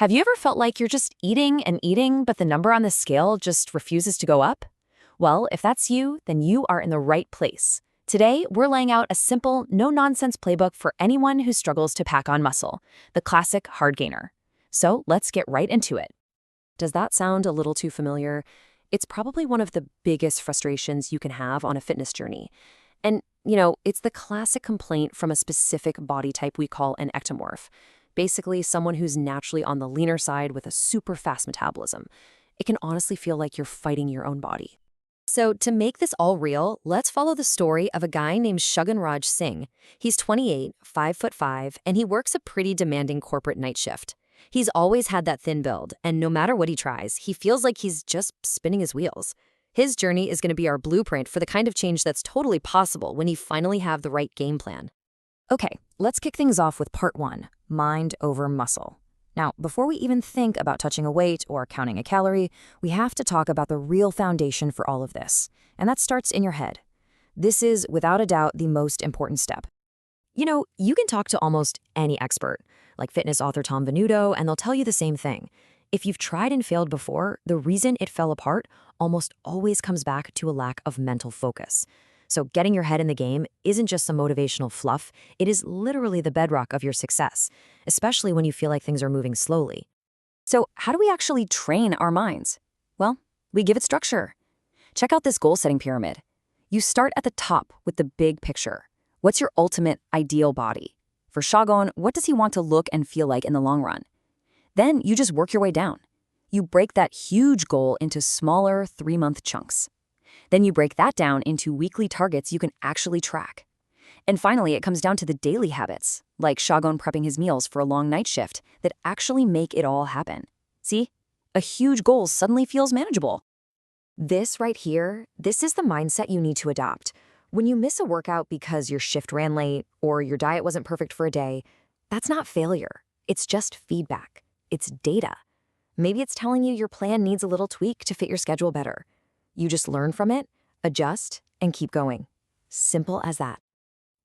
Have you ever felt like you're just eating and eating, but the number on the scale just refuses to go up? Well, if that's you, then you are in the right place. Today, we're laying out a simple, no-nonsense playbook for anyone who struggles to pack on muscle, the classic Hardgainer. So let's get right into it. Does that sound a little too familiar? It's probably one of the biggest frustrations you can have on a fitness journey. And, it's the classic complaint from a specific body type we call an ectomorph. Basically, someone who's naturally on the leaner side with a super fast metabolism. It can honestly feel like you're fighting your own body. So to make this all real, let's follow the story of a guy named Shagun Singh. He's 28, 5'5", and he works a pretty demanding corporate night shift. He's always had that thin build, and no matter what he tries, he feels like he's just spinning his wheels. His journey is going to be our blueprint for the kind of change that's totally possible when you finally have the right game plan. Okay, let's kick things off with part 1, mind over muscle. Now, before we even think about touching a weight or counting a calorie, we have to talk about the real foundation for all of this, and that starts in your head. This is, without a doubt, the most important step. You can talk to almost any expert, like fitness author Tom Venuto, and they'll tell you the same thing. If you've tried and failed before, the reason it fell apart almost always comes back to a lack of mental focus. So getting your head in the game isn't just some motivational fluff, it is literally the bedrock of your success, especially when you feel like things are moving slowly. So how do we actually train our minds? Well, we give it structure. Check out this goal-setting pyramid. You start at the top with the big picture. What's your ultimate ideal body? For Shagun, what does he want to look and feel like in the long run? Then you just work your way down. You break that huge goal into smaller 3-month chunks. Then you break that down into weekly targets you can actually track. And finally, it comes down to the daily habits, like Shagun prepping his meals for a long night shift, that actually make it all happen. See? A huge goal suddenly feels manageable. This right here, this is the mindset you need to adopt. When you miss a workout because your shift ran late or your diet wasn't perfect for a day, that's not failure. It's just feedback. It's data. Maybe it's telling you your plan needs a little tweak to fit your schedule better. You just learn from it, adjust, and keep going. Simple as that.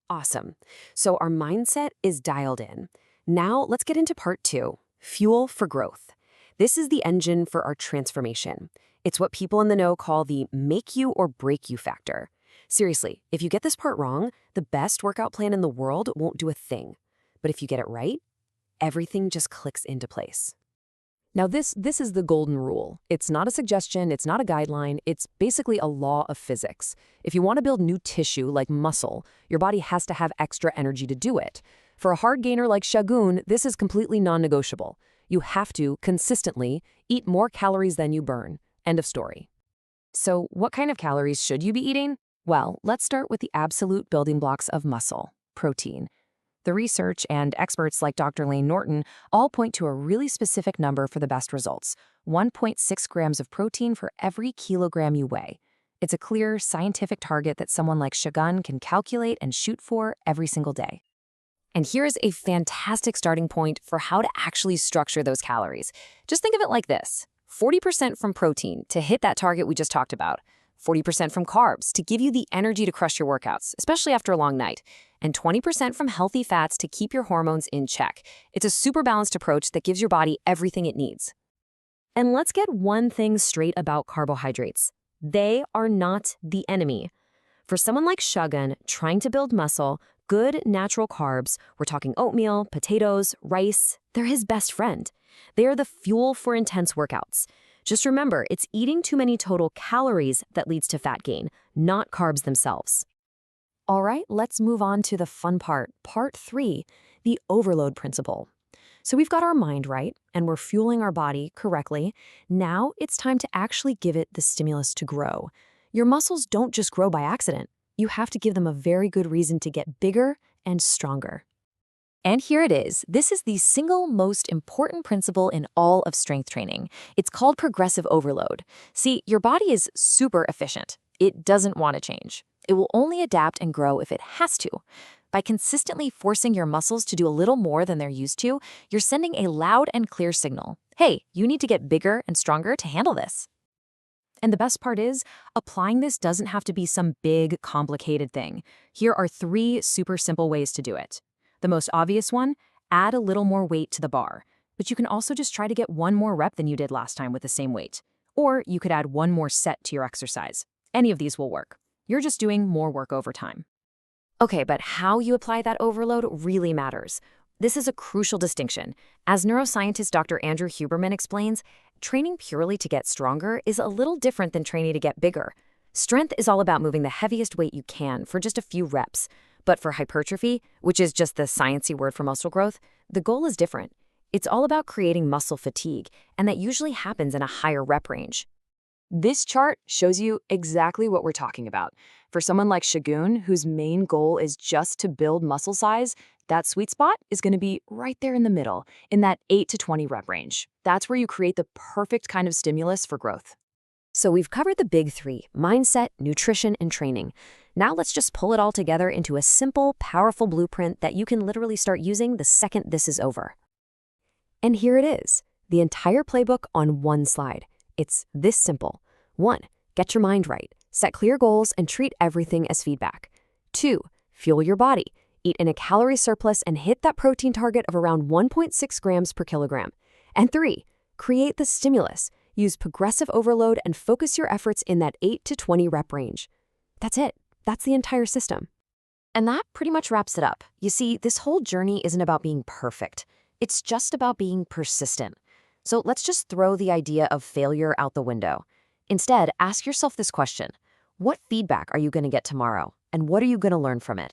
Awesome. So our mindset is dialed in. Now let's get into part 2, fuel for growth. This is the engine for our transformation. It's what people in the know call the make you or break you factor. Seriously, if you get this part wrong, the best workout plan in the world won't do a thing. But if you get it right, everything just clicks into place. Now this is the golden rule. It's not a suggestion, it's not a guideline, it's basically a law of physics. If you want to build new tissue like muscle, your body has to have extra energy to do it. For a hard gainer like Shagun, this is completely non-negotiable. You have to, consistently, eat more calories than you burn. End of story. So what kind of calories should you be eating? Well, let's start with the absolute building blocks of muscle, protein. The research and experts like Dr. Lane Norton all point to a really specific number for the best results, 1.6 grams of protein for every kilogram you weigh. It's a clear, scientific target that someone like Shagun can calculate and shoot for every single day. And here's a fantastic starting point for how to actually structure those calories. Just think of it like this: 40% from protein to hit that target we just talked about, 40% from carbs to give you the energy to crush your workouts, especially after a long night, and 20% from healthy fats to keep your hormones in check. It's a super balanced approach that gives your body everything it needs. And let's get one thing straight about carbohydrates. They are not the enemy. For someone like Shagun trying to build muscle, good natural carbs, we're talking oatmeal, potatoes, rice, they're his best friend. They are the fuel for intense workouts. Just remember, it's eating too many total calories that leads to fat gain, not carbs themselves. All right, let's move on to the fun part, part 3, the overload principle. So we've got our mind right, and we're fueling our body correctly. Now it's time to actually give it the stimulus to grow. Your muscles don't just grow by accident. You have to give them a very good reason to get bigger and stronger. And here it is. This is the single most important principle in all of strength training. It's called progressive overload. See, your body is super efficient. It doesn't want to change. It will only adapt and grow if it has to. By consistently forcing your muscles to do a little more than they're used to, you're sending a loud and clear signal. Hey, you need to get bigger and stronger to handle this. And the best part is, applying this doesn't have to be some big, complicated thing. Here are 3 super simple ways to do it. The most obvious one, add a little more weight to the bar. But you can also just try to get one more rep than you did last time with the same weight. Or you could add one more set to your exercise. Any of these will work. You're just doing more work over time. Okay, but how you apply that overload really matters. This is a crucial distinction. As neuroscientist Dr. Andrew Huberman explains, training purely to get stronger is a little different than training to get bigger. Strength is all about moving the heaviest weight you can for just a few reps. But for hypertrophy, which is just the sciencey word for muscle growth, the goal is different. It's all about creating muscle fatigue, and that usually happens in a higher rep range. This chart shows you exactly what we're talking about. For someone like Shagun, whose main goal is just to build muscle size, that sweet spot is going to be right there in the middle, in that 8 to 20 rep range. That's where you create the perfect kind of stimulus for growth. So we've covered the big three: mindset, nutrition, and training. Now let's just pull it all together into a simple, powerful blueprint that you can literally start using the second this is over. And here it is, the entire playbook on one slide. It's this simple. 1. Get your mind right. Set clear goals and treat everything as feedback. 2. Fuel your body. Eat in a calorie surplus and hit that protein target of around 1.6 grams per kilogram. And 3. Create the stimulus. Use progressive overload and focus your efforts in that 8 to 20 rep range. That's it. That's the entire system. And that pretty much wraps it up. You see, this whole journey isn't about being perfect. It's just about being persistent. So let's just throw the idea of failure out the window. Instead, ask yourself this question: what feedback are you going to get tomorrow? And what are you going to learn from it?